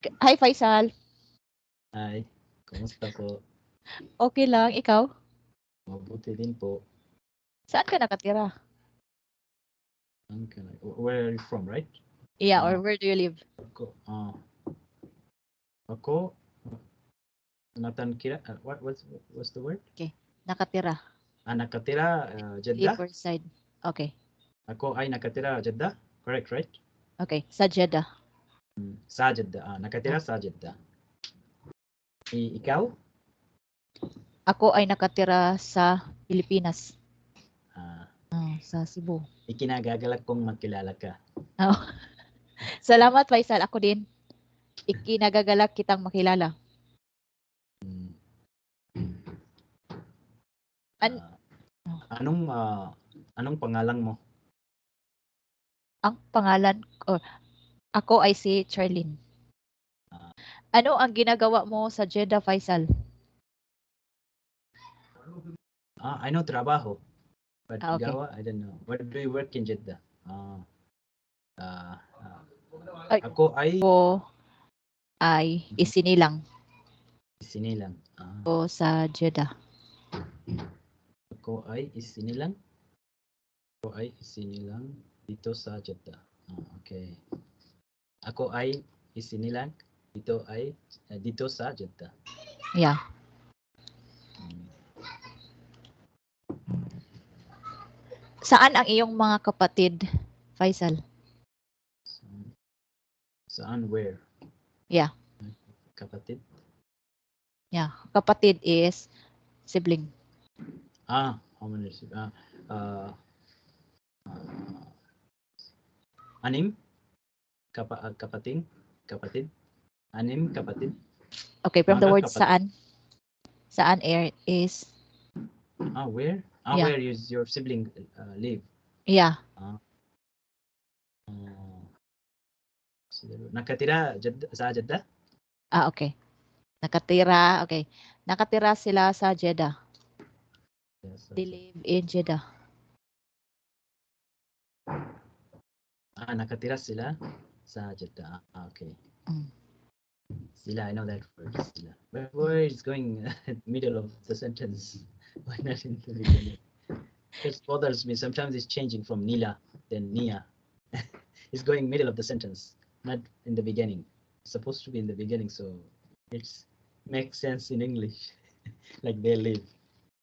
Hi, Faisal. Hi, kumusta po? Okay lang, ikaw? Mabuti din po. Saan ka nakatira? Where are you from, right? Yeah, or Uh, where do you live? ako, Nathan Kira, what's the word? Okay, nakatira. Nakatira, Live Jeddah. or side? Okay, Ako ay nakatira, Jeddah. Correct, right? okay. Sa Jeddah. Sa Jeddah. Nakatira Ah. sa Jeddah. Ikaw? Ako ay nakatira sa Pilipinas. Ah, Sa Cebu. ikinagagalak kong makilala ka. Oh. Salamat, Faisal. Ako din. Ikinagagalak kitang makilala. Hmm, An anong anong pangalan mo? ang pangalan ko, ako ay si Charlene. Ah, Ano ang ginagawa mo sa Jeddah, Faisal? I know trabaho, but Okay. gawa, I don't know. What do you work in Jeddah? Uh, Ay, ako ay ako ay isinilang sinilang. ko sa Jeddah. Ako ay isinilang. Ako ay isinilang dito sa Jeddah. Okay. Ako ay isinilang dito sa Jeddah. Yeah. Saan ang iyong mga kapatid, Faisal? Saan? Where? Yeah. Kapatid? Yeah. Kapatid is sibling. How many? Anim? Kapatid? Kapatid? Anim kapatid? Okay, from the Mga word kapatid. saan. Saan air is Where? Yeah. Where is your sibling live? Yeah. Nakatira sa Jeddah? Okay. Nakatira. Okay. Nakatira sila sa Jeddah. Yes. They live in Jeddah. Nakatira sila sa Jeddah. Okay. Sila, I know that word, sila. But where is going middle of the sentence? Why not in the beginning? It bothers me. Sometimes it's changing from Nila, then Nia. It's going middle of the sentence, not in the beginning. It's supposed to be in the beginning, so it's makes sense in English, like they live.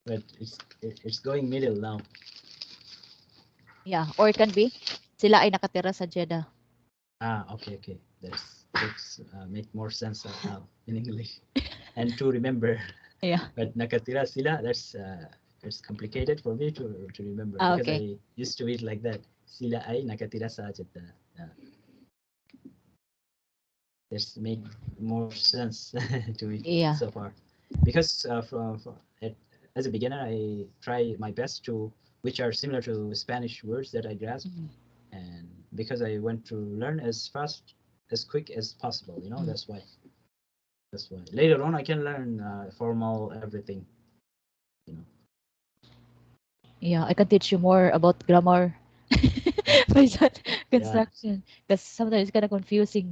But it's going middle now. Yeah. Or it can be, sila ay nakatira sa Jeddah. Okay. That's make more sense now in English, and to remember. Yeah. But nakatira sila, that's it's complicated for me to remember because Okay. I used to read like that. Sila ay nakatira sa Jeddah. That's made more sense to me Yeah. so far, because as a beginner, I try my best to which are similar to Spanish words that I grasp, and because I want to learn as fast, as quick as possible. That's why. That's why later on I can learn formal everything. Yeah. I can teach you more about grammar. Faisal, Yeah. construction. Because sometimes it's kind of confusing,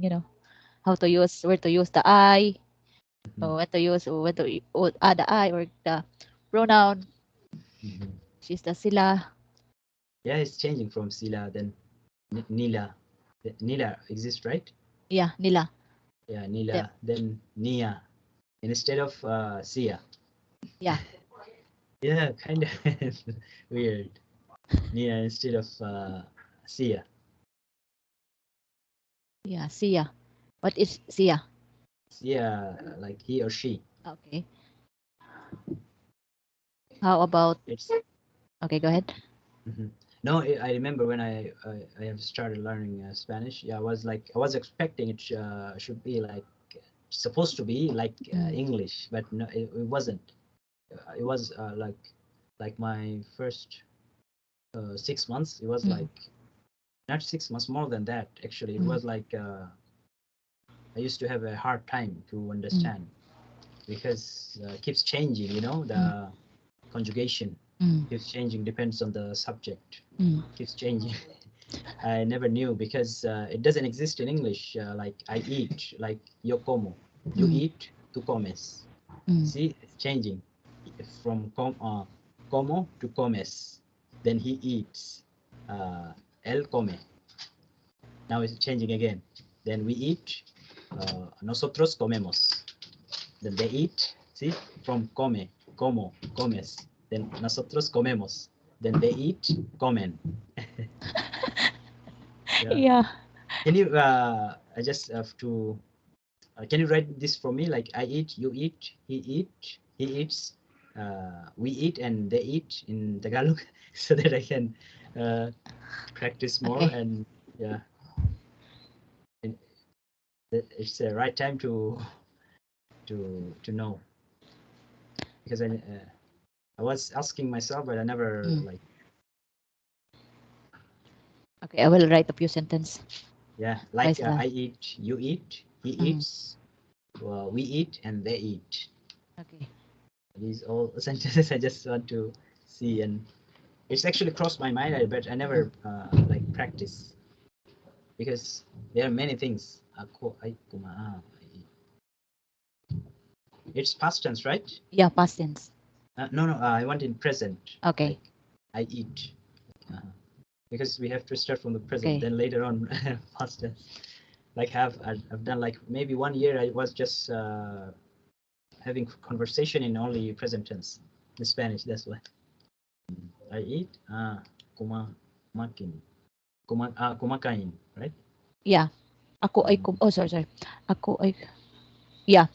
how to use, where to use the I, or when to use, or when to add the I or the pronoun. She's the sila. Yeah, it's changing from Sila then Nila. Nila exists, right? Yeah, nila. Yeah, Them. Nila, then Nia instead of Sia. Yeah. Yeah, kind of weird. Nia instead of Sia. Yeah, Sia. What is Sia? Sia, like he or she. Okay. How about, It's okay, go ahead. No, I remember when I have started learning Spanish. Yeah, I was expecting it should be like supposed to be like English, but no, it wasn't. It was like my first 6 months. It was like not 6 months, more than that. Actually, it was like I used to have a hard time to understand because keeps changing. The conjugation keeps changing, depends on the subject. Keeps changing. I never knew because it doesn't exist in English. Like I eat, like yo como. You Mm. eat to comes. Mm. See, it's changing from como to comes. Then he eats. Él come. Now it's changing again. Then we eat. Nosotros comemos. Then they eat. See, from come, como, comes. Then nosotros comemos. Then they eat, comen. Yeah. Yeah. Can you? I just have to. Can you write this for me? Like I eat, you eat, he eats, we eat, and they eat in Tagalog, so that I can uh, practice more. Okay. And yeah, and it's the right time to know because I was asking myself, but I never Mm. like Okay, I will write a few sentence. yeah like Paisa. I eat, you eat, he Mm. eats, we eat, and they eat. Okay. These all sentences I just want to see, and it's actually crossed my mind, but I never like practice because there are many things. Ako ay kumaa. It's past tense, right? Yeah, past tense. No, no. I want in present, Okay. like I eat, uh, because we have to start from the present. Okay. Then later on, past tense. Like I've done like maybe 1 year. I was just having conversation in only present tense, in Spanish. That's why I eat. Kumakin. Kumakain, right? Yeah. Ako ay Mm. oh, sorry, sorry. Ako ay yeah.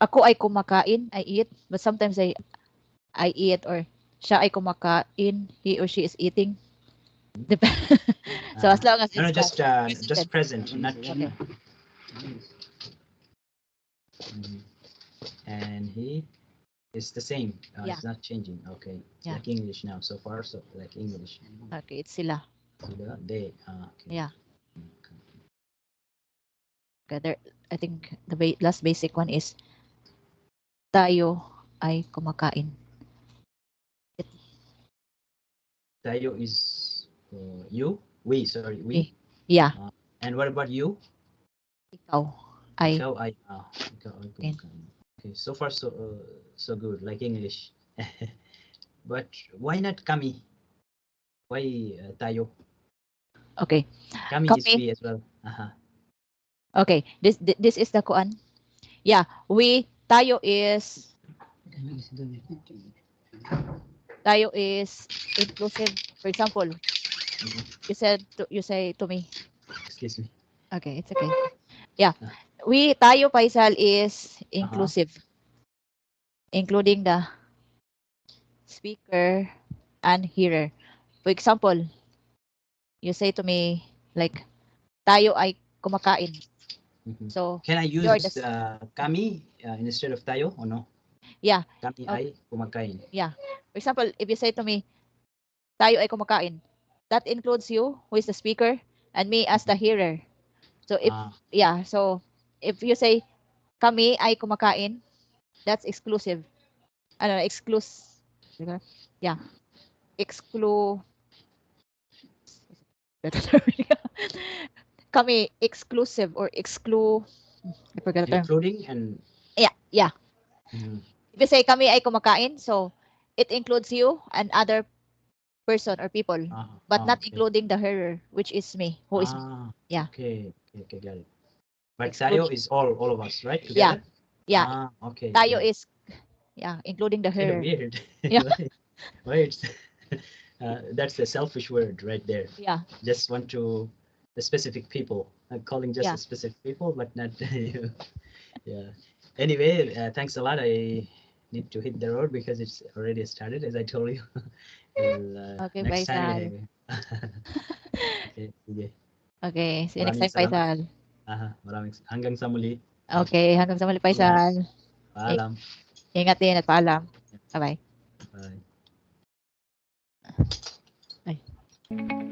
Ako ay kumakain, I eat, but sometimes I eat or siya ay kumakain, he or she is eating. Dep- so as long as No, no, it's present just tense. present, not. Okay. Mhm. And he is the same. Yeah. It's not changing. Okay, it's Yeah. like English now. So far, so like English. Okay, it's sila. Sila, they. Okay. Yeah. Okay, there, I think the last basic one is tayo ay kumakain. Tayo is you. We. Sorry, we. Okay. Yeah. And what about you? Ikaw ay Ikaw ay. Ikaw ay kain. kumakain. Okay. So far, so good. Like English. But why not kami? Why tayo? Okay. Kami is Kami. we as well. Okay. This is the kuan. Yeah, we tayo is inclusive. For example, you say to me. Excuse me. Okay, it's okay. Yeah. Uh, We tayo Paisal is uh-huh. inclusive, including the speaker and hearer. For example, you say to me like tayo ay kumakain. Mhm. So Can I you're use the kami instead of tayo or no? yeah. Kami Okay. ay kumakain. Yeah. For example, if you say to me tayo ay kumakain, that includes you who is the speaker and me as the hearer. So if Ah, yeah, so if you say kami ay kumakain, that's exclusive. Ano, exclusive. Yeah, exclu kami exclusive or I forgot the term. including and Yeah, yeah. mhm. If you say kami ay kumakain, so it includes you and other person or people, but not Okay. including the hearer, which is me, who is me. Yeah, Okay, got it. But tayo excluding. is all of us, right? Yeah, Together? yeah. Okay, Tayo got it. is yeah, including the Kind of hearer. weird. Yeah, Why it's that's a selfish word right there. yeah, Just want to the specific people. I'm calling just yeah. the specific people, but not you. Yeah. Anyway, thanks a lot. I need to hit the road because it's already started, as I told you. Well, Okay, next time, Faisal. okay, sige. Okay, see you next Maraming time, salamat. Faisal. Hanggang sa muli. Okay, hanggang sa muli, Ingat. Faisal. I- Paalam. Ingat din at paalam. Bye-bye. Bye. Bye.